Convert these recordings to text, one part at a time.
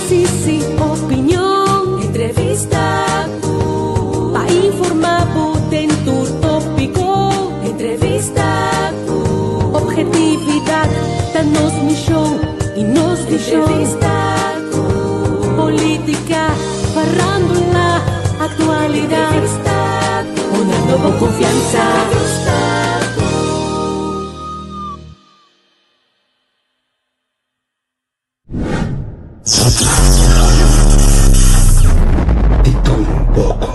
análisis y opinión. Entrevista para informar dentro tópico. Entrevista objetividad da nos misión y nos visión. Entrevista política, farándula, actualidad. Entrevista una nueva confianza. De todo un poco.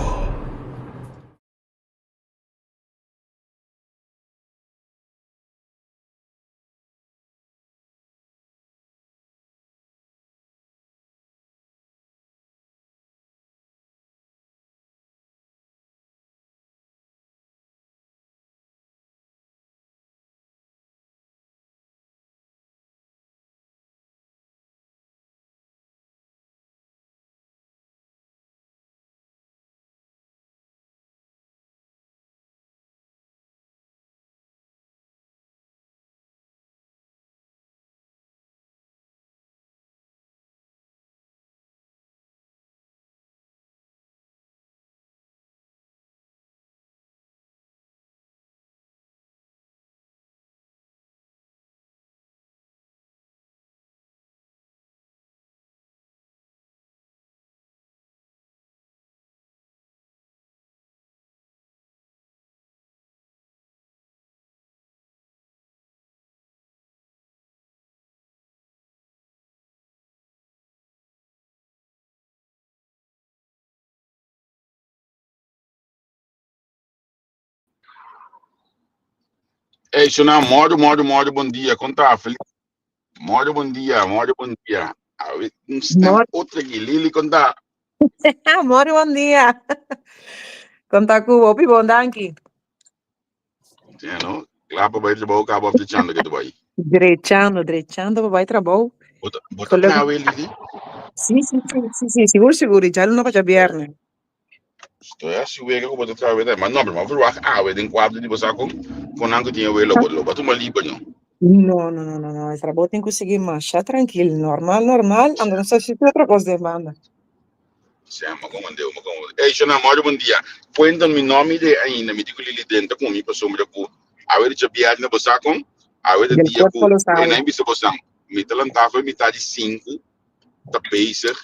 Shona, moro, bom dia. Conta, Felipe. Moro, bom dia. Tem outra aqui, Lili, conta. Moro, bom dia. Conta com o Opi Bondanki. Lá para baixo, acabo de chando que tu vai. Direitando, vai trabalho. Bota na Lili? Sim, seguro, já não vai já viernes. Estou a subir que eu vou trabalhar, mas não, mas vou ver em quadro de você com nango tinha o elo, bota uma liba, não. Não, esse trabalho tem que conseguir marchar tranquilo, normal, anda não sei se tem outra coisa demanda. Sim, mas como andeu. Shona, moro, bom dia. Cuéntame o nome de ainda, me digo Lili dentro com mim para sombra com a ver de viagem na você com a ver de dia com nem bisa você me talantava metade 5 tá pacer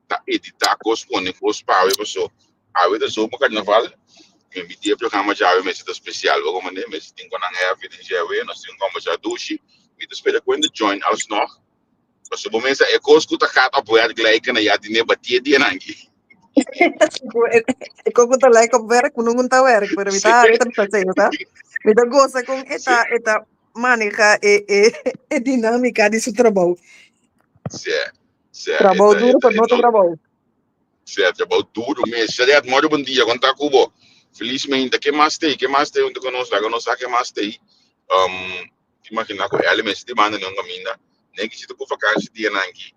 tá editar cospone para a pessoa a ver de sopa carnaval me dia programa já me está especial vou como nem me tem com a neve de já ver nós temos como já duche me espera quando join alsnog mas o momento é cosco tá cá apoiar gelijk na já de batia de nangi Ik ook gelijk op werk, moet nog werk, maar we daar zeggen, tá? Me dá gosta com esta maneira e dinâmica de seu trabalho. Certo. Trabalho duro para não trabalho. Certo, trabalho duro mesmo. Certo, moro bom dia, conta Cubo. Felizmente, que mais tem onde conosco, que mais tem. Imagina que ela me está mandando um caminho, nem que se tu for vacância dia nangi.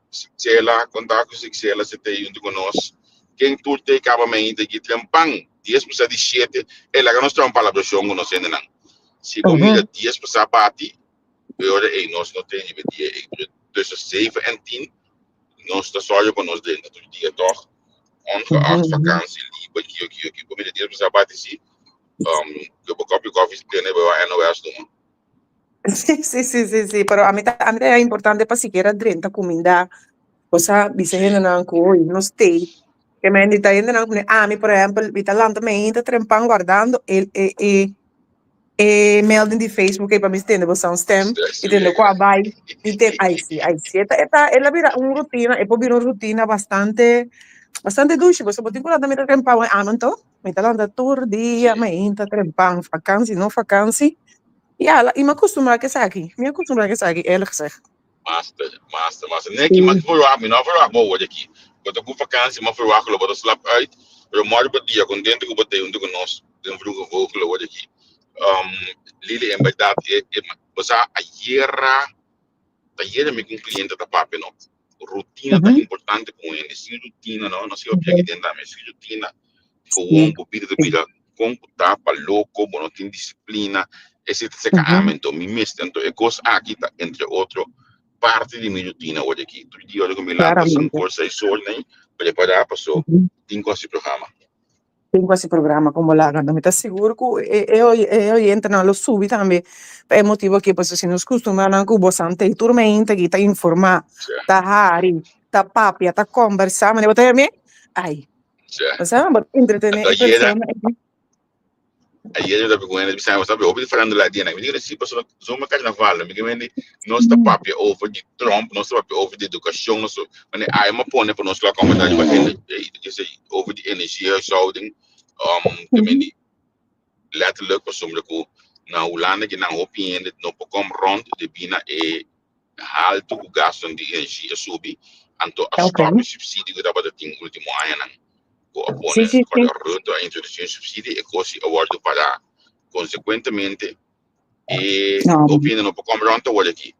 Se ela contar com se ela se tem onde conosco. Quem tu tem acabamento que trampang 10% de 7, ela que nós estamos para a pressão não sendo não. Se comida 10% bate, eu nós não temos dia tussen 7 en 10. Nós estamos só para nós dentro do dia toch. Ongeacht vakantie, lieve, comida 10% bate se eu vou copiar coffee tem para NOS doen. Sim, pero a mim é importante para seguir a drenta comida. Cosa bisa hen na ko no stay. Que me indita ainda não, me por exemplo, vita lá também ainda trempang guardando melding de Facebook para me estender você um stem, entende qual vai, entende aí sim, ela vira uma rotina, e pode vir uma rotina bastante duxe, você pode incluir também trempang, não tô, me tá lá todo dia, me ainda trempang, vacância, não vacância, e ela, e me acostumar que aqui, ela que sabe. Master. Nem que mais verwacht, me não verwacht boa aqui. Quando eu com vacância, mas verwacht lo botar slap uit. Eu moro por dia, contente que eu botei onde conosco, tem vroeger vogel lo aqui. Lili en verdade você a me com cliente da papo não. Rotina tá importante com ele, se rotina não se objeto que tentar, mas se rotina gewoon bebida de vida, com tapa louco, não tem disciplina, esse secamento, me tanto é coisa aqui tá entre outro parte de minha rotina hoje aqui. Todo dia eu me levanto, são coisas aí sol, né? Preparar para o tenho esse programa. Tengo esse programa como lá, não me está seguro que eu entro na lo subito também. É motivo que pois se nos costuma na cubo sante turmente que tá informar, tá hari, tá papia, tá conversar, mas botar me ai. Sabe, mas entretener a pessoa. Ayer eu estava com ele, sabe, ouvi falando lá de me diga se passou zoma carnaval, me diga não está papia over de Trump, não está papia over de educação, não sou, mas aí uma põe para nós lá comentar de over de energia, saúde, também letterlijk persoonlijk ook na Holanda que não opinião não pode rond de bina e alto o gasto de energia subir, anto a stop subsídio que dava tem último ano não, o apone quando a ruta a introdução subsídio e cosi awardo para consequentemente e opinião não pode rond hoje aqui,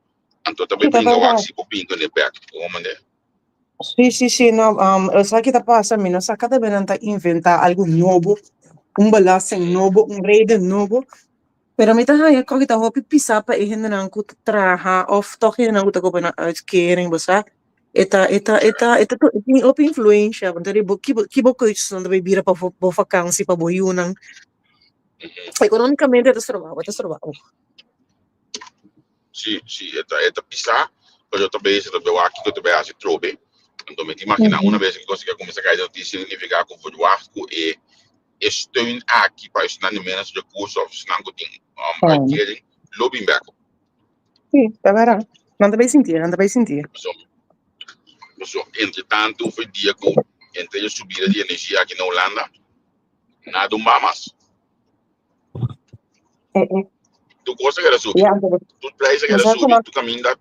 anto também brinca waxi por bingo de back, como né? Sim, não, eu sei que tá passando, não sei cada vez não inventar algo novo, balanço novo, rede novo. Pero me tahan ya kau kita hopi pisa pa ihin na nang kut traha of toki na nang kut ako na caring basa ita to ini hopi influência dari kibo ko isso não bira pa vacancy pa boyunang economicamente ita sorvao. Sì, ita pisa, pero também se também aqui que também se trobe. Então me imagina uma vez que consegue começar a cair notícia significa que o arco e steun aqui para os menos recursos of snangoting aquele lobbying back. Sim, tá verdade. Não vai sentir. So, entretanto, foi dia que entre a subida de energia aqui na Holanda, nada mais. Tu gosta que era subir? Tu preço que era subir, tu caminha da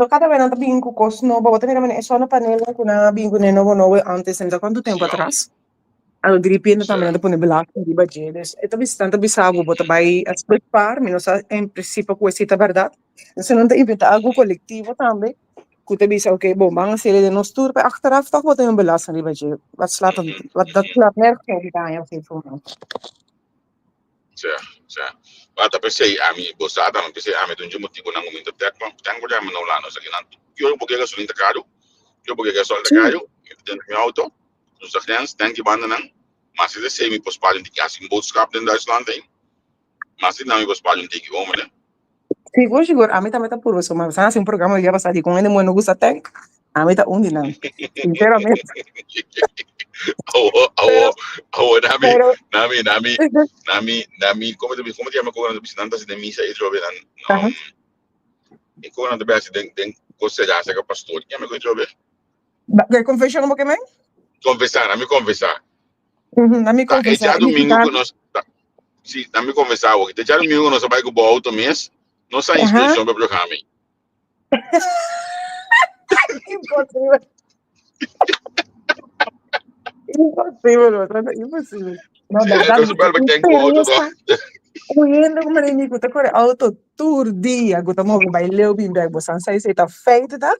cada vez não tá bem com coisa nova, bota mira, é só na panela com na bem com novo antes, ainda quanto tempo atrás? Al grippiendo também não pone belato di bagedes. E tabi tanto bisabo bota vai aspettar, mas em princípio coisa é verdade. Se não te inventa algo coletivo também, que te bisa okay, bom, vamos a de nos tour, achteraf toch wat een belasting die budget. Wat dat slaat nergens op aan jou geven. Cioè, guarda, pensei a mi bossata, non pensei a me un motivo non momento tengo già non l'hanno salinando. Io un po' che sono in caro, io un po' che sono in caro, dentro mia auto, dus de grens, denk je banden aan. Maar ze is semi-postpalen die als een boodschap in Duitsland heen. Maar ze nou postpalen die gewoon, né? Seguro, a mí también está puro eso, mas hace un programa de ya pasar y con él no gusta tank. A mí está un dinero, sinceramente. Nami, como te llama con visitantes de misa y trobe dan. E como não deve den considerar se pastor, que me controle. Que confessar como que me? Confessar, a me confessar. A me confessar. Já domingo que nós, sim, a me confessar, o que já domingo nós vai com o auto mês, não sai inscrição para o programa. Impossível. Impossível. Não dá. Kuyendo ko marinig ko tako auto tour dia ko tamo ko baileu bim bag bo sansai se ta feita ta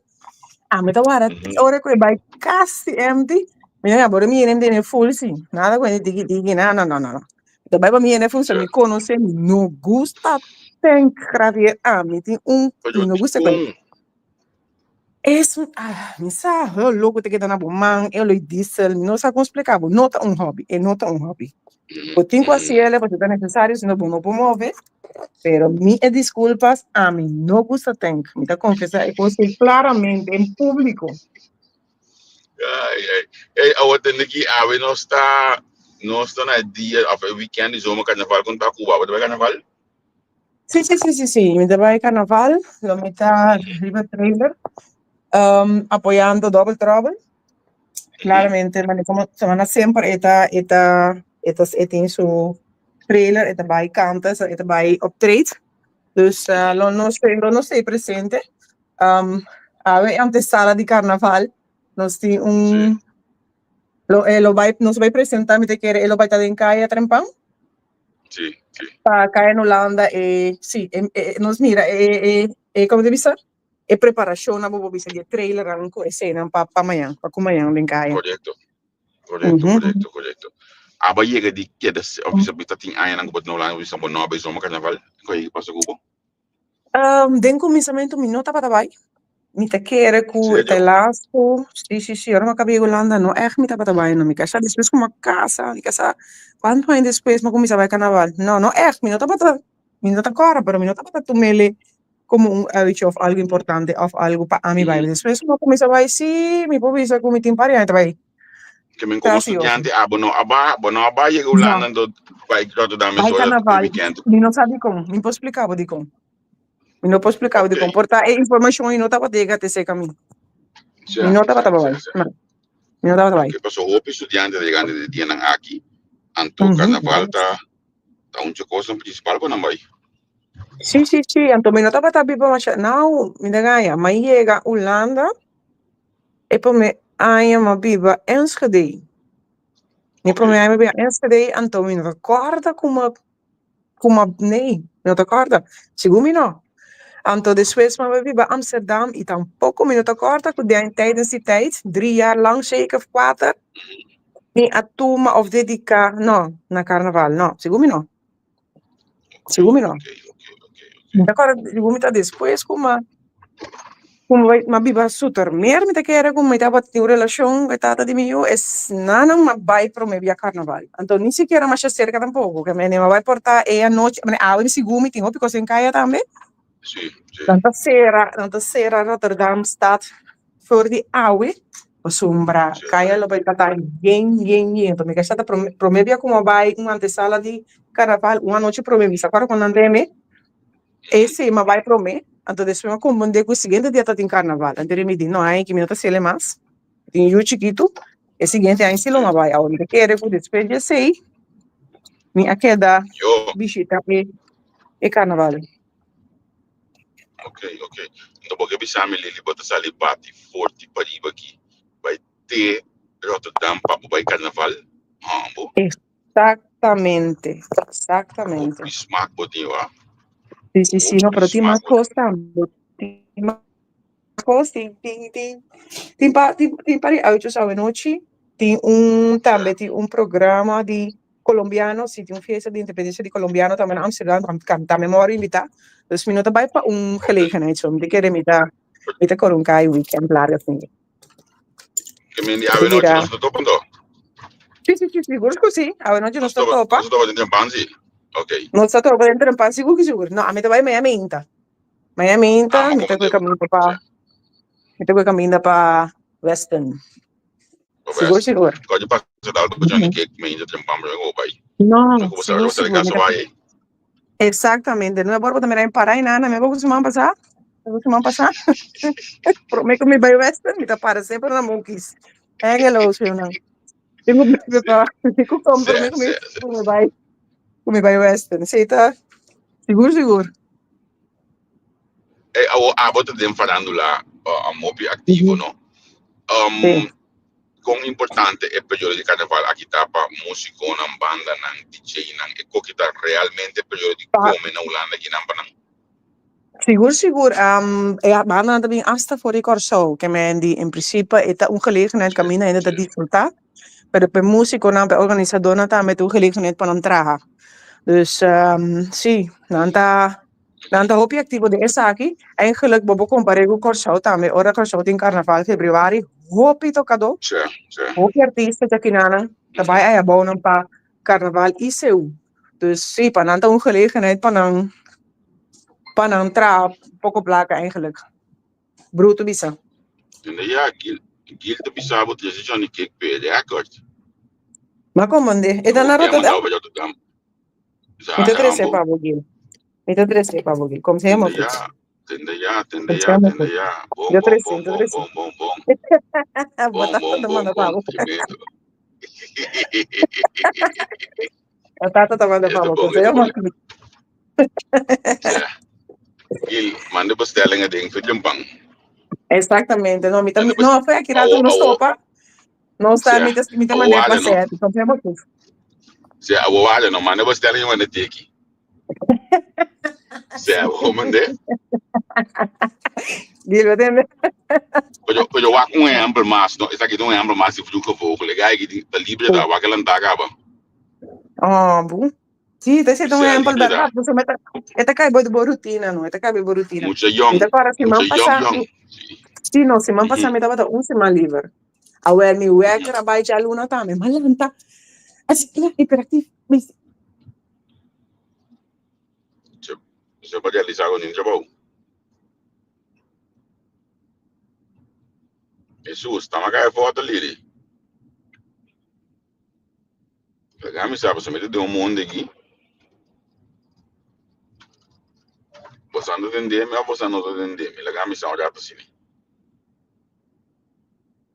me ta wara ora ko bai casi empty me ya bora mi ne full sim nada ko digi no da bai ba mi ne full se mi conoce no gusta ten cravier mi ti no gusta ko mi sa louco te que na bo man eu lhe disse não sabe como explicar nota hobby eu tenho assim ele porque é necessário senão não vou mover pero me desculpas a mim não gusta tanto me está confessar eu sei claramente em público eu tenho que não está na dia of weekend de zomer carnaval quando tá Cuba vai carnaval sim me vai carnaval lo me está River Trailer apoiando Double Trouble claramente como semana sempre tem su trailer, het bij kanten, het bij optreedt. Dus lo no sei presente. Ave antesala di carnaval, nos ti nos vai presentar, mi te quiere, lo vai estar en calle a Trempán. Sí. Para caer en Holanda, sí, nos mira, como te dice, preparación, a bobo bisa di trailer, anco escena, pa mañana, pa kumayan en calle. Correcto. Aber jega die kedas of bisa bitating ayan ang gubot na ulang bisa mo no ba zomer carnaval ko pasa kubo Den cominciamento mi nota patabay. Mi te keren ku te laatste. Sí, ahora me acabé Holanda, no echt mi te patabay no mi casa. Después como casa, mi casa. ¿Cuánto hay después me comienza a carnaval? No echt, mi nota patabay. Mi nota cara, pero mi nota patabay tu mele como un hecho of algo importante, of algo para mi baby. Después me comienza a decir, sí, mi pobre dice que mi timpari ahí trae. Que me como estudiante, bono aba llega Holanda do vai Rotterdam Vai zo carnaval. weekend. Mi não sabe como, mi può spiegare di come. Mi non può spiegare di come. Portare informazioni in nota patega te sei cammino. Mi nota patabay. Mi nota patabay. Que passou hoop estudiante de grande de dia nang aqui. Anto carnaval ta un cosa principal pa nambay. Sì, anto mi nota patabay pa masya. Now, mi dagaya, mai llega Holanda e poi me aia ma biba Enschede. Mi poi me aia ma biba Enschede, anto mi nota corda come nee, mi nota corda. Sigumi no. Anto después maar we bij Amsterdam, i tampoco me nota corta, que de tijdens die tijd, 3 jaar lang zeker of 4, ni atuma of dedica, no, na carnaval, no, segumi no. D'accord, segumi ta después, como vai, ma biba super meer met keren, como me tava tiu relación, etata de mio, es nana ma vai pro me via carnaval. Anto ni siquiera mais cerca tampoco, que me vai portar a noite, me abre segumi, tingo pico sem caia também. Sì. Tanta sera Rotterdam staat voor die oude sombra. Kaya lo vai catar yen. Então, me gasta promevia como vai uma antesala de carnaval, uma noite promevia. Agora quando andeme, esse ma vai prome. Então, depois me confunde com o seguinte dia tá em carnaval. Então, ele me diz, não, aí que me nota se ele mais. Tem eu chiquito, o seguinte aí se não vai. Aonde quer que depois de sei, me aqueda visita e carnaval. Ok. Então, porque bisame lili bota sali bati forte pariba aqui. Vai ter Rotterdam para o carnaval. Exatamente. O smaak botinho lá. Sí, no, pero tem mais coisa. Tem para a 8 da noite, tem também tem programa de colombianos, tem fiesta de independência de colombiano também em Amsterdam, também moro invitar. Dus we moeten bij gelegenheid zo. Ik ken met Corunkai weekend largo assim. Que me a noite nós não topando. Sim, seguro que sim. A noite nós topa. Nós topa dentro panzi. Ok. Nós topa dentro panzi, seguro. Não, a mim vai Miami Inta. Miami Inta, me tem que caminhar para Western. Seguro. Pode passar da algo Johnny Cake, me ainda tem pambre ou vai. Não, seguro. Exatamente. Não é bom também em Pará e nada, me vou costumar passar. Prometo que me vai Western, me tá para sempre na Monkeys. É que lo sei não. Tenho que para, fico comprometo que me vai Western. Sei tá? Seguro. A bota de farandula a mobi ativo, no? Quão importante é o período de carnaval aqui tá para músico, na banda, na DJ, na e que tá realmente o período de come na Holanda aqui na Banang. Seguro. A banda também hasta voor ik show, que me in principe é gelegenheid camina ainda de disfrutar, pero per músico na organizador na também gelegenheid para entrar. Dus sim, nanta hopi activo de essa aqui, eigenlijk bobo comparego show também, ora show em carnaval februari, hopi tocador. Hopi artista aqui nana, daarbij é bom para carnaval e seu. Dus sim, para nanta gelegenheid para entrar pouco placa eigenlijk. Bruto bisa. Ja, Gil te bisa wat je Johnny Cake pe de akkoord. Maar kom man de, dan naar Rotterdam. Niet te rese pa Gil. Niet te rese pa Gil. Kom se mo. Tende ja. Yo te rese. Bota todo mundo pa. Tata tomando pa. Kom se mo. Gil, mande bestellingen ding voor Jumpang. Exactamente, no, no foi aqui nada no sopa. Não está me mandei para certo, então tem muito. Se a wale no mande bestellingen wanneer teki. Se a mande. Gil, wat é? Pero wa com ample mas, no, isso aqui não é ample mas se fluca vogel. Legal que tá livre da wakelan tagaba. Bom. Sì, te sei un ejemplo, ¿verdad? Pues esta cae por rutina, no, esta cae por rutina. Mucha young. Então, agora, se man passa, sim, não, se man passa, me dava semana livre. Agora, me werk trabalho de aluna também, mas lá tá, assim, hiperativo, mas... Você pode realizar com o trabalho. Jesus, tá uma cara foto ali. Pegar me sabe, você me deu mundo aqui. Você não entende, mas você não entende. Me legal me sabe já assim.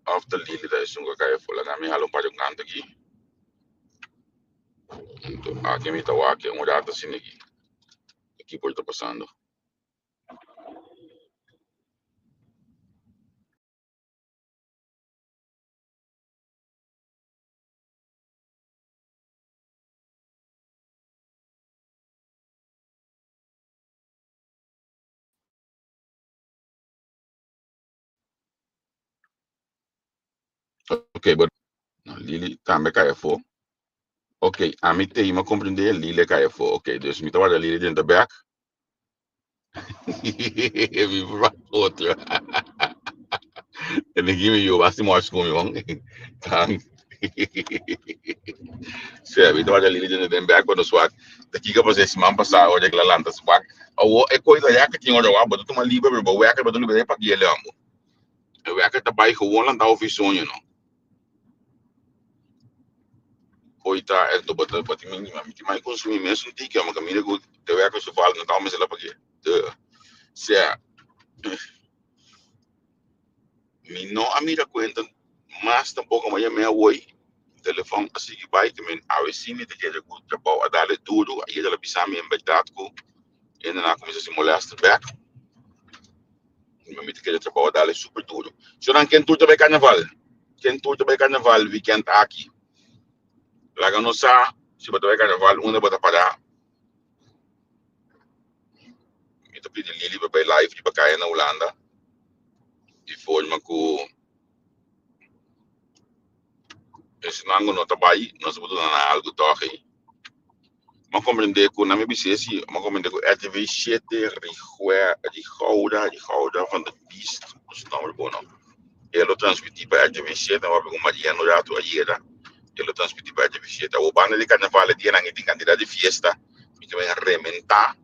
After Lili da sunga kaya fo legal me halong pa yung kanto aqui. Então, aqui me tá aqui, já assim aqui. Aqui por tá passando. Ok, but Lili também kaya fo. Ok, a mim tem uma compreender Lili kaya fo. Ok, dus me tava Lili dentro da back. Me vai outro. Ele aqui me eu assim mais com eu. Tang. Sim, me tava Lili dentro da back quando swag. Daqui que você se man passar hoje que lá lanta swag. Ou é coisa já que tinha hora, mas tu uma livre, mas o é que tu não para que ele amo. O é que tá bai gewoon lá da oficina, não. Coita é do botar para ti mínima, me mais consumir mesmo um tique, mas caminho que te vai que se fala não tá mais lá para quê. Se me não a mira conta, mas tampouco mais me away. Telefone assim que vai também a vecina te quer que trabalho a dar tudo, aí ela pisa me embedado com e na começa a se molestar back. Me te quer trabalho a dar super tudo. Se não quem tudo também carnaval. Quem tudo também carnaval weekend aqui. Lá que não sa, se botar vai carnaval, onde botar para me tô pedindo Lili para live de Bacaia na Holanda. E forma que esse nango não trabalha, nós vamos dar algo toque. Mas compreender que na minha business, mas compreender que RTV 7 Rihoura van de Beast, os nomes bom não. Ele transmitir para RTV 7, eu vou Maria no rato aí ele transmitir para RTV 7. O bando de carnaval é dia na tem candidato de fiesta, me também rementar,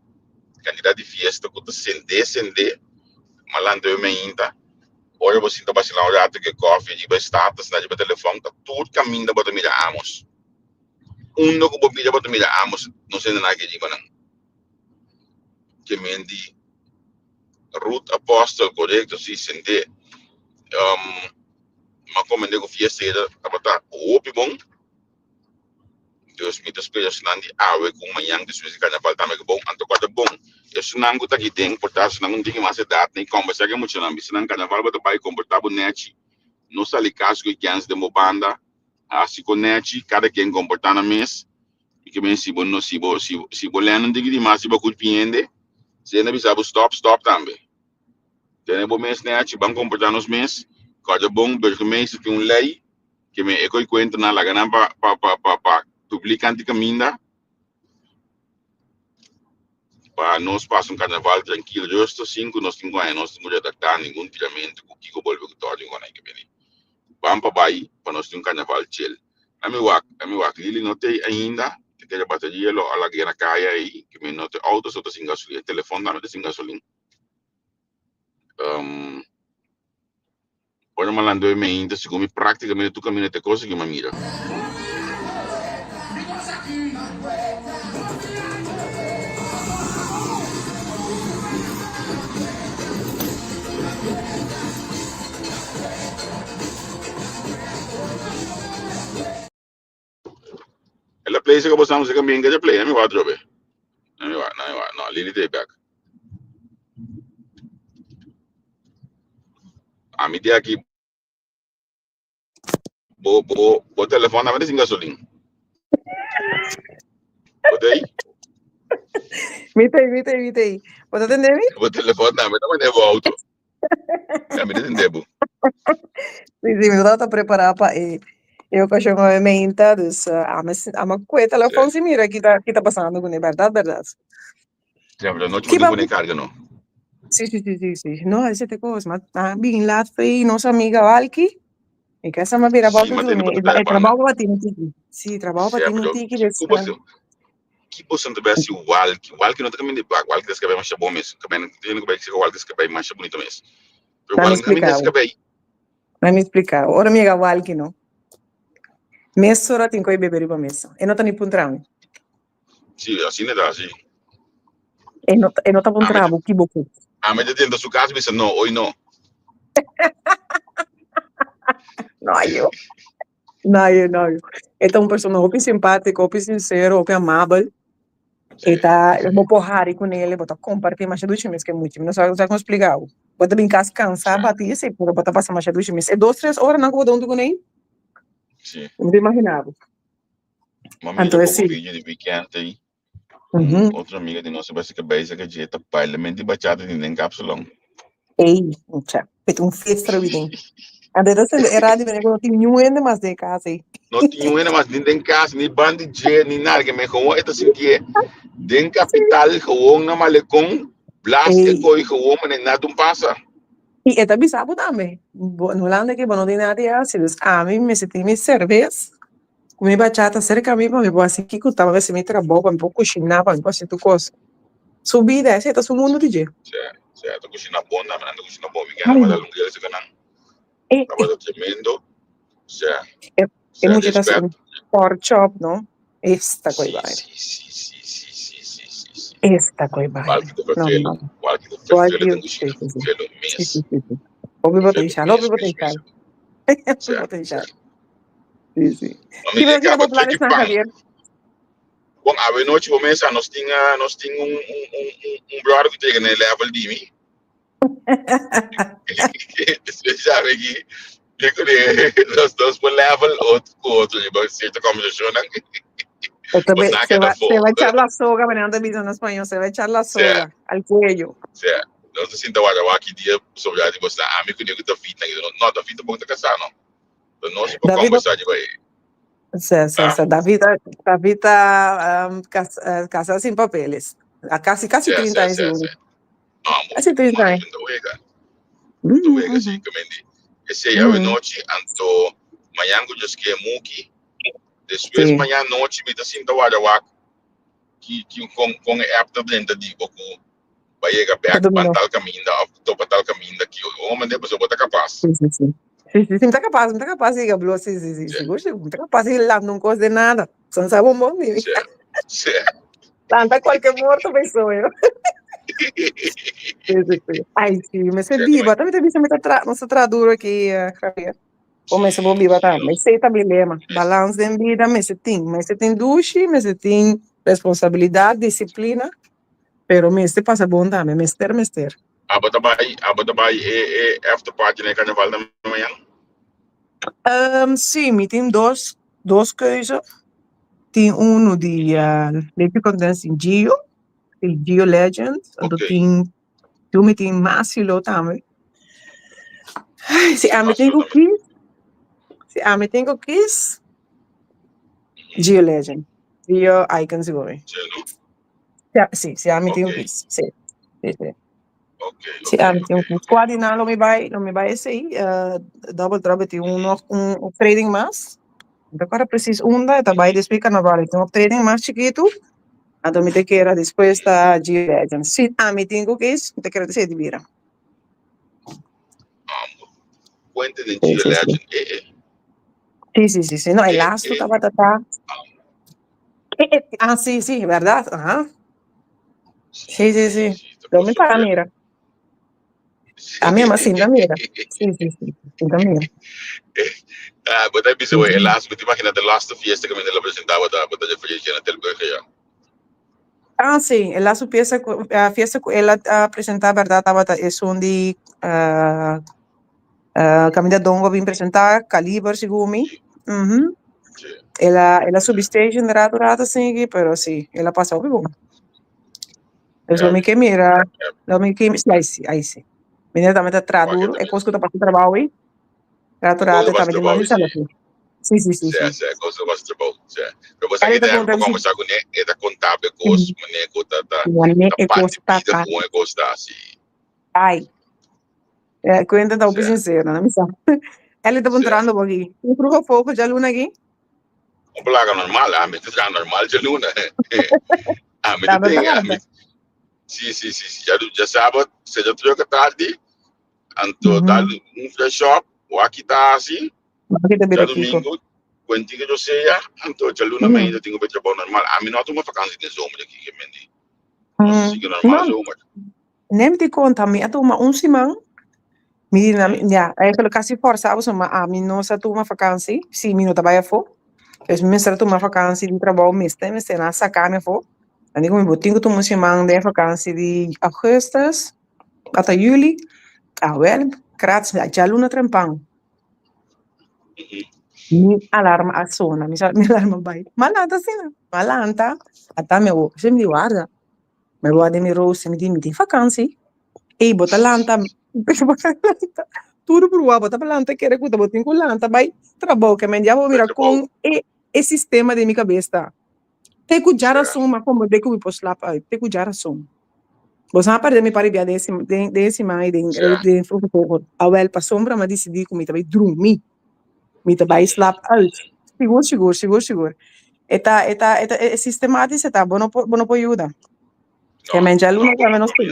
candidato de fiesta que tu sende, malandro me ainda. Olha você tá passando um rato que coffee, de status, de telefone, tá tudo caminho da bota mira amos. No que bobida bota mira amos, não sei nada que diga não. Que mendi root apostle correto se sente mas como nego fiesta era abata opi bom. Deus me despede nandi awe com manhã de suas carnaval também que bom, anto quadro bom. Eu sunango tá aqui tem portar sunango tem mais data nem conversa que muito não, sunango carnaval bota vai comportable net. Não sali caso que antes de mo banda assim com net cada quem comportar na mês e que bem se bom no se bo lendo de mais se bo culpiende se não bisa stop também tem bo mês net bang comportar nos mês cada bom burgemeester tem lei que me eco cuenta na la ganan pa publican de caminda para nós passar carnaval tranquilo justo 5 nós temos nós temos adaptar nenhum tiramento com que volve que todo igual aí que bem vamos para baixo para nós ter carnaval chill a mi wak lili não tem ainda que a bateria lo ala guerra caia aí que me não tem autos ou sem gasolina telefone não tem sem gasolina olha malandro me ainda se come praticamente tu caminho te coisa que me mira la place que você não bem que play me vai trobe não Lili tem back a mim tem aqui bo telefone na sem gasolina botei Mitei. Você entendeu? bo telefone na mas não é auto a mim entendeu Sim, me estava preparado para Eu cachorro é menta, dus ama cueta lá fora se mira que tá passando com ele, verdade. Ja, maar nooit moet ik carga, no. Sí. No, ese te cosa, mas bem lá foi nossa amiga Valky, e que essa me vira volta do né, trabalho para ti no tiki. Sim, trabalho para ti no tiki desse. Que possam ter bem o Walk não também de bag, Walk desse cabelo mais bom mesmo, também tem que ver se o Walk desse cabelo mais bonito mesmo. O Walk também desse cabelo. Vai me explicar. Ora amiga Valky não. Messa ora tem que beber para mesa. E não tá nem puntrão. Sim, assim é da, sim. E não tá puntrão, que boco. Mas dentro da sua casa, você não, hoje não. Não. Então, pessoa open simpático, open sincero, open amável. E tá, eu vou porrar com ele, vou compartilhar mais de 2 meses, que é muito, não sabe como explicar. Vou também cansar, bater isso, vou passar mais de 2 meses. É 2, 3 horas, não vou dar com ele. Sim. Não imaginava. Então, assim. Vídeo de weekend aí. Outra amiga de nossa, vai ser que beija que dieta parlamento de bachata de nem cápsula. Ei, tchau. Feito festa para mim. Andei sendo errado, mas não tinha nenhum ainda mais de casa aí. Não tinha ainda mais nem de casa, nem bando de nem nada, que me como esta sentia. Den capital, gewoon na malecon, blast e coi gewoon, mas nada passa. E é bizarro também. No lado que não tem nada a fazer, a mim me senti minha cerveja, comi bachata cerca de mim, para me pôr assim, que eu estava a ver se me trabalhava, para me pôr cozinhar, para me pôr assim, tu coisa. Subida, esse tá subindo de dia. Certo, cozinhar bom, não, mas não cozinhar bom, me quero mandar um dia, se canal. Estava tremendo, certo. É muito assim, pork chop, não? Esta coisa. Sim. Esta coisa. Não. Sim. Ouvi potencial. Sim. Que vai vir a popular na Javier? Bom, a noite começa, nós tínhamos brother que tem na level de mim. Sabe que nós por level outro, e certa combinação, né? Você vai echar la soga, Fernando dice en español, se va a echar la soga al cuello. Certo. Nós assim, da hora, aqui dia sobre a você, amigo que da fita, não, da fita pouco da casar, não. Nós por conversar de vai. Sim. David casado sin papeles. Casi 30 años. Casi 30 años. Sim, comende. Esse aí, a noite, anto, manhã, eu just que é muki. Depois, manhã, noite, me dá assim, da hora, que com a app da blenda de boco, vai chegar back, pantal caminho, pantal caminho daqui, o homem depois eu vou estar capaz. Sim, está capaz, diga, Blue, sim, gosto, está capaz, ele lá não gosta de nada, só não sabe um bom nível. Certo. Tanta qualquer morto, pessoa, eu. Ai, sim, mas é viva, também tem visto nossa tradura aqui, Javier. Começa a viva também, mas sei também lema, balanço de vida, mas você tem duche, mas você tem responsabilidade, disciplina, pero mestre passa bom também, mestre. Abata vai after party né carnaval da manhã? Sim, me tem dois coisas. Tem de Leite Condensed em Gio Legend, do me tem Massilo também. Se a me tenho Kiss, Gio Legend, Gio Icons going. Sim, se a me tenho Kiss, sim. Se a me tenho Kiss. Quase não me vai esse aí, Double Trouble tem um trading mais. Agora preciso tá vai despedir carnaval, tem trading mais chiquito. Então me te quero depois da Gio Legend. Se a me tenho Kiss, te quero dizer de vira. Cuente de Gio Legend. Sim. No, el astro estaba sí, ¿verdad? Ajá. Sí. Dame para mira. A mí más sin mira. Sí. También. But I bisa el astro, te imaginas the last fiesta que me lo presentaba da ya falleció en el ya. Sí, el astro fiesta que él presentaba, ¿verdad? Es un de Camila Dongo bien presentada, Caliber Sigumi. Ela substation de rato assim, pero sí, ela passou por bom. Eso me que mira, aí sim. Menina também tá traduro, é coisa que eu tô passando trabalho aí. Rato também de mais instalação. Sì, sì, sì, Sì, sì. sì, cosa was trabalho. Sì. Però você ainda é para conversar com ele, é da contábil coisa, mas é coisa da parte vida com é coisa assim. Ai. Quindi da più sincera, non mi sa. Ele tá entrando aqui. Um grupo pouco de aluno aqui. Um plaga normal, a mim tá normal de luna. A mim Tá tem, a bem. mim. Sim, sim, sim. Já sábado, você já troca tarde, então dá fresh up, o aqui tá assim. Já domingo, quando que eu sei, então já luna ainda tenho que trabalhar normal. A mim não tô uma vacância de zomer aqui que mendi. Não sei que normal zomer. Nem te conta, mi atu uma semana. Mi ja, eigenlijk als je forçava uma a mim não sa tu uma vakantie, sim, mi não trabalha fo. Dus mi sa tu uma vakantie de trabalho miste, mi na sacar me fo. Dan digo mi botingo tu uma semana de vakantie de augustus, até juli. Ah, well, grátis, já luna trempang. Mi alarma a sona, mi alarma vai. Malanta sina, malanta. Ata me o, se mi guarda. Me guarda mi rose, mi di vakantie. E bota lanta, bota lanta. Tudo pro ar, bota lanta, quer que bota com lanta, vai trabalho que me diabo mira com e sistema de minha cabeça. Te cuidar soma, como de que eu posso lá, te cuidar soma. Você não perde me para via desse mais de pouco. A well para sombra, mas decidi que me também dormir, me também slap out. Seguro. Eta sistemático, tá bom, não pode ajudar. Que me já luna que menos tem.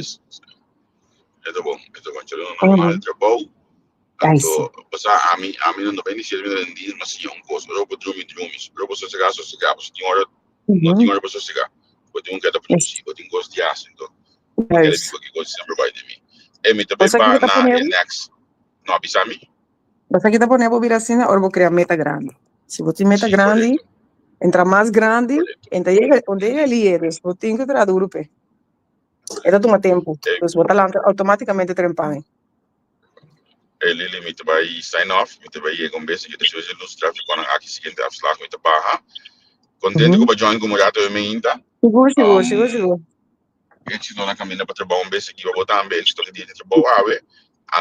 É bom, normal trabalho. Então, você a mim não vem dizer me diz mas sim um coisa, eu vou dormir, eu vou sossegar, você tem hora, não tem hora para sossegar. Eu tenho que dar para si, eu tenho gosto de aço, então. Eu quero ver que coisa sempre vai de mim. E me também para na next, não avisa mim. Você que tá pondo a vir assim, agora vou criar meta grande. Se você tem meta grande, entra mais grande, entra onde ele é, você tem que entrar duro, pé. Era toma tempo, você bota lá automaticamente trempar. Ele limita vai sign off, me vai ir com base que deixa eu ilustrar quando aqui seguinte afslag me barra. Contente com o join com o rato eu me ainda. Seguro. Eu te dou na caminha para trabalhar um base aqui, vou botar um base, estou aqui de trabalhar,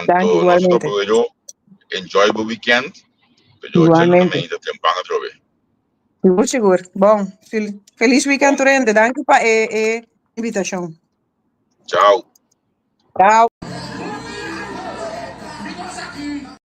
então nós estamos enjoy the weekend. Igualmente. Seguro. Bom, feliz weekend, Torrente. Danke para a invitação. Tchau. Tchau.